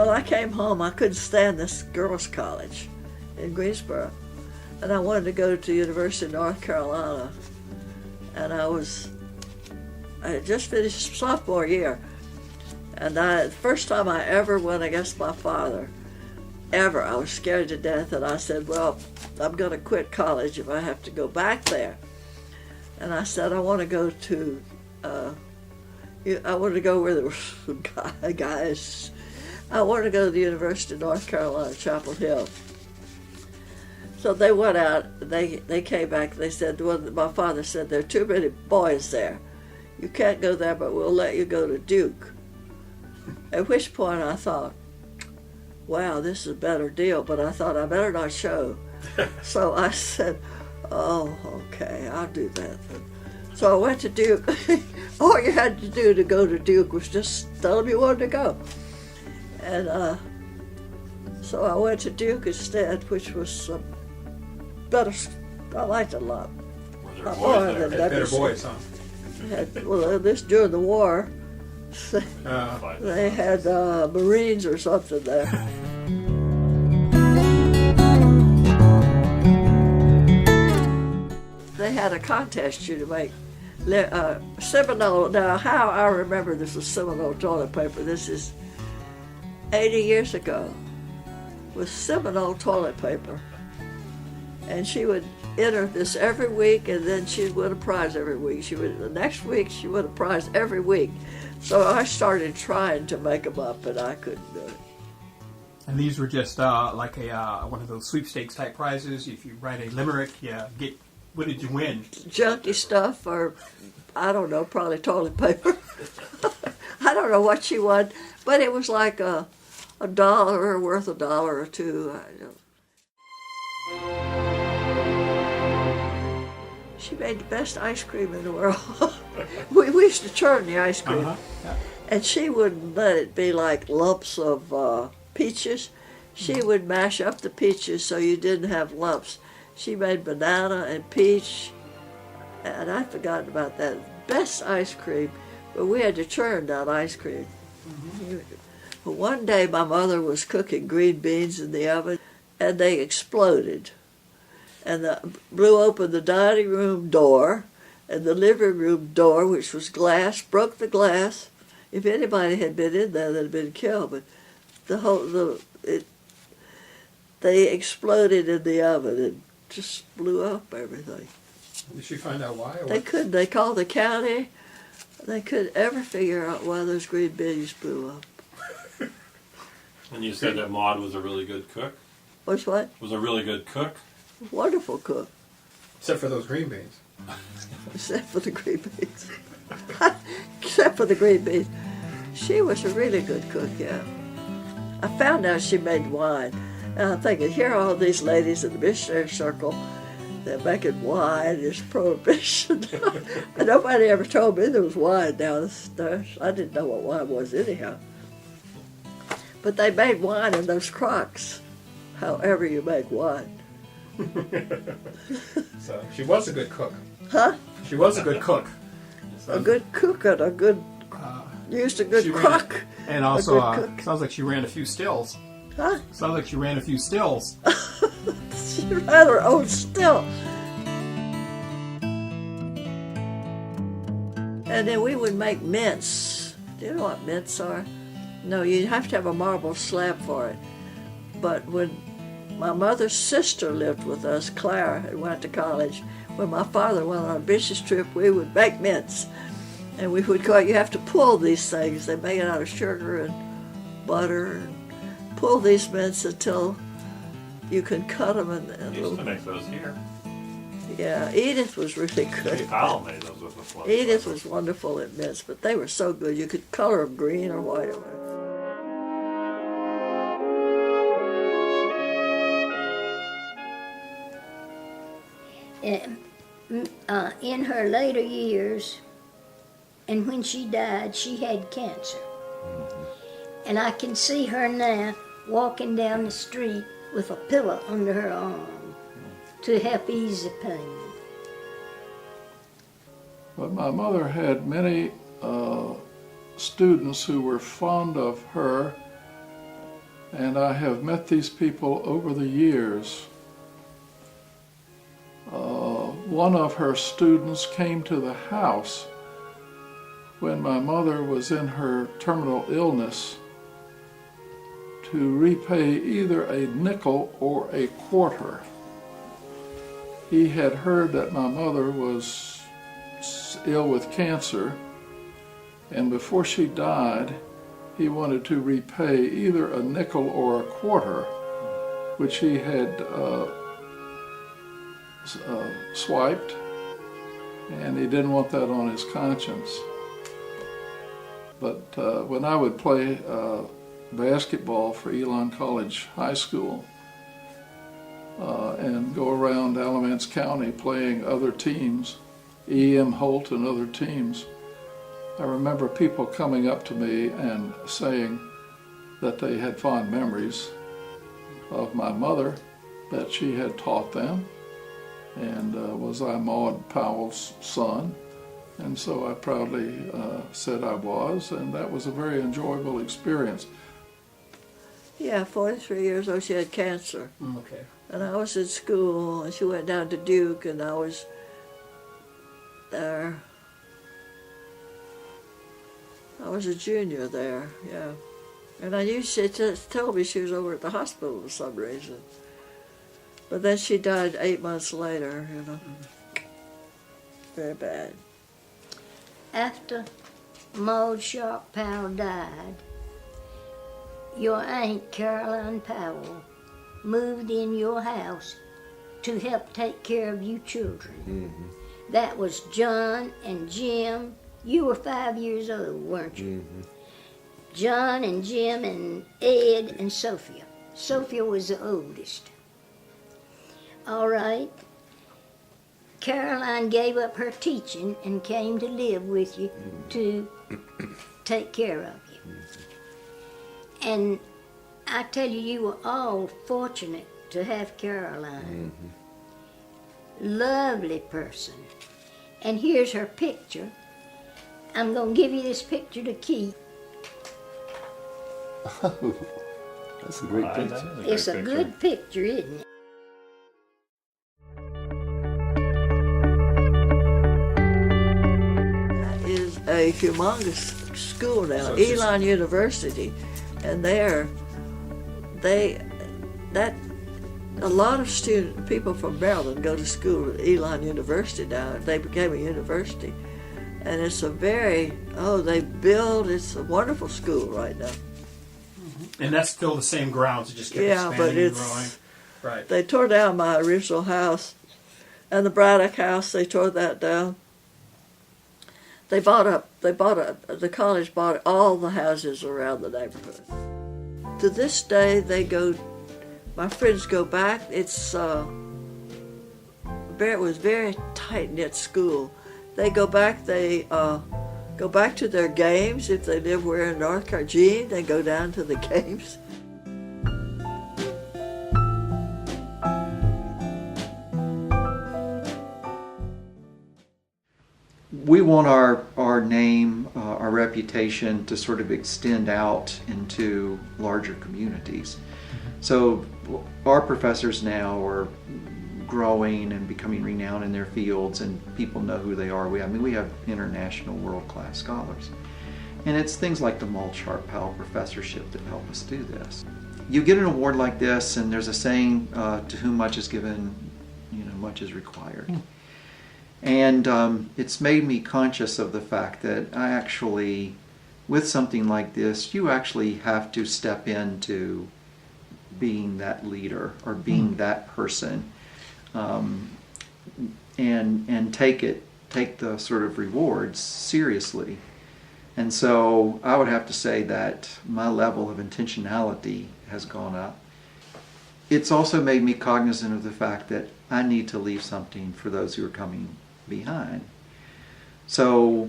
Well, I came home. I couldn't stand this girls' college in Greensboro. And I wanted to go to University of North Carolina. And I had just finished sophomore year. And the first time I ever went against my father, ever, I was scared to death. And I said, well, I'm going to quit college if I have to go back there. And I said, I want to go to, I wanted to go where there were some guys. I wanted to go to the University of North Carolina, Chapel Hill. So they went out, they came back, they said, well, my father said, there are too many boys there. You can't go there, but we'll let you go to Duke. At which point I thought, wow, this is a better deal, but I thought I better not show. So I said, oh, okay, I'll do that then. So I went to Duke. All you had to do to go to Duke was just tell them you wanted to go. And so I went to Duke instead, which was better. I liked it a lot. Were there boys there? Better boys, huh? Well, this during the war, they had Marines or something there. They had a contest you to make Seminole. Now, how I remember this was Seminole toilet paper. This is 80 years ago, with Seminole toilet paper. And she would enter this every week, and then she'd win a prize every week. The next week, she won a prize every week. So I started trying to make them up, and I couldn't do it. And these were just like one of those sweepstakes type prizes. If you write a limerick, what did you win? Junky stuff, or I don't know, probably toilet paper. I don't know what she won, but it was like a dollar, worth $1 or $2. She made the best ice cream in the world. we used to churn the ice cream. Yeah. And she wouldn't let it be like lumps of peaches. She would mash up the peaches so you didn't have lumps. She made banana and peach, and I'd forgotten about that. Best ice cream, but we had to churn that ice cream. Mm-hmm. But one day my mother was cooking green beans in the oven, and they exploded. And blew open the dining room door and the living room door, which was glass, broke the glass. If anybody had been in there, they'd have been killed. But they exploded in the oven and just blew up everything. Did she find out why? They couldn't. They called the county. They couldn't ever figure out why those green beans blew up. And you said that Maude was a really good cook? What's what? Was a really good cook? Wonderful cook. Except for those green beans. Except for the green beans. Except for the green beans. She was a really good cook, yeah. I found out she made wine. And I'm thinking, here are all these ladies in the missionary circle. They're making wine. There's prohibition. And nobody ever told me there was wine downstairs. I didn't know what wine was anyhow. But they made wine in those crocks, however you make wine. So she was a good cook. Huh? She was a good cook. So, a good cook and a good, used a good crock. And also, sounds like she ran a few stills. Huh? Sounds like she ran a few stills. She ran her own still. And then we would make mints. Do you know what mints are? No, you have to have a marble slab for it. But when my mother's sister lived with us, Clara, and went to college, when my father went on a business trip, we would make mints. And we would go, you have to pull these things. They make it out of sugar and butter. And pull these mints until you can cut them. We used to make those here. Yeah, Edith was really good. Powell made those with the flood. Edith was wonderful at mints, but they were so good. You could color them green or white or whatever. In her later years, and when she died, she had cancer. And I can see her now walking down the street with a pillow under her arm to help ease the pain. But my mother had many students who were fond of her And I have met these people over the years. One of her students came to the house when my mother was in her terminal illness to repay either a nickel or a quarter. He had heard that my mother was ill with cancer, and before she died, he wanted to repay either a nickel or a quarter, which he had swiped, and he didn't want that on his conscience. But when I would play basketball for Elon College High School and go around Alamance County playing other teams, E.M. Holt and other teams, I remember people coming up to me and saying that they had fond memories of my mother, that she had taught them, and was I Maude Powell's son. And so I proudly said I was, and that was a very enjoyable experience. Yeah, 43 years old, she had cancer. Okay. And I was in school, and she went down to Duke, and I was there. I was a junior there, yeah. And I knew she told me she was over at the hospital for some reason. But then she died 8 months later, you know. Very bad. After Maude Sharpe Powell died, your Aunt Caroline Powell moved in your house to help take care of you children. Mm-hmm. That was John and Jim. You were 5 years old, weren't you? Mm-hmm. John and Jim and Ed and Sophia. Sophia was the oldest. All right. Caroline gave up her teaching and came to live with you to take care of you. And I tell you, you were all fortunate to have Caroline. Lovely person. And here's her picture. I'm going to give you this picture to keep. Oh, that's a great picture. It's a good picture, isn't it? That is a humongous school now, So it's Elon University. And a lot of people from Maryland go to school at Elon University now. They became a university. And it's it's a wonderful school right now. And that's still the same grounds, it just kept Yeah, but expanding and it's- growing. Right. They tore down my original house, and the Braddock house, they tore that down. The college bought all the houses around the neighborhood. To this day, my friends go back. It was very tight-knit school. They go back, go back to their games. If they live where in North Carolina, they go down to the games. We want our name, our reputation to sort of extend out into larger communities. So our professors now are growing and becoming renowned in their fields, and people know who they are. We have international world-class scholars. And it's things like the Maude Sharpe Powell Professorship that help us do this. You get an award like this, and there's a saying, to whom much is given, much is required. And it's made me conscious of the fact that I actually, with something like this, you actually have to step into being that leader or being that person, and take the sort of rewards seriously. And so I would have to say that my level of intentionality has gone up. It's also made me cognizant of the fact that I need to leave something for those who are coming behind. So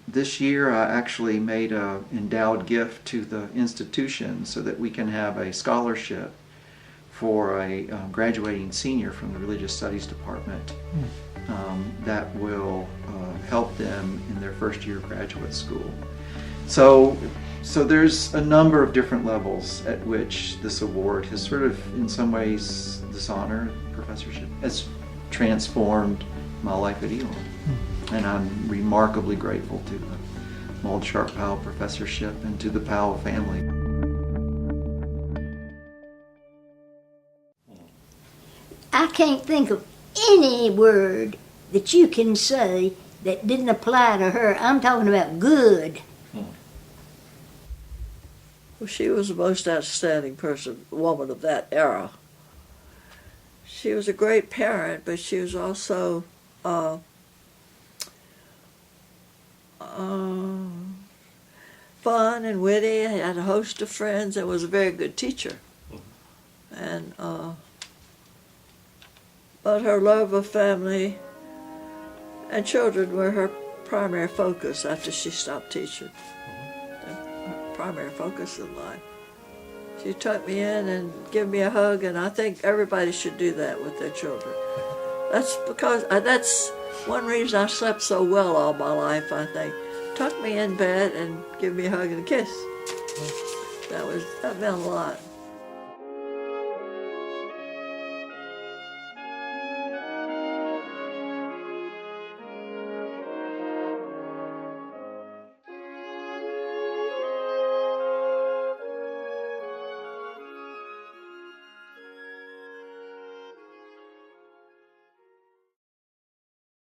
this year I actually made an endowed gift to the institution so that we can have a scholarship for a graduating senior from the Religious Studies Department that will help them in their first year of graduate school. So there's a number of different levels at which this award has sort of, in some ways, this honor, professorship, has transformed my life at Elon. And I'm remarkably grateful to the Maude Sharpe Powell Professorship and to the Powell family. I can't think of any word that you can say that didn't apply to her. I'm talking about good. Well, she was the most outstanding woman of that era. She was a great parent, but she was also fun and witty, had a host of friends, and was a very good teacher. And but her love of family and children were her primary focus after she stopped teaching. Her primary focus in life. She took me in and gave me a hug, and I think everybody should do that with their children. That's because that's one reason I slept so well all my life, I think. Tuck me in bed and give me a hug and a kiss. That meant a lot.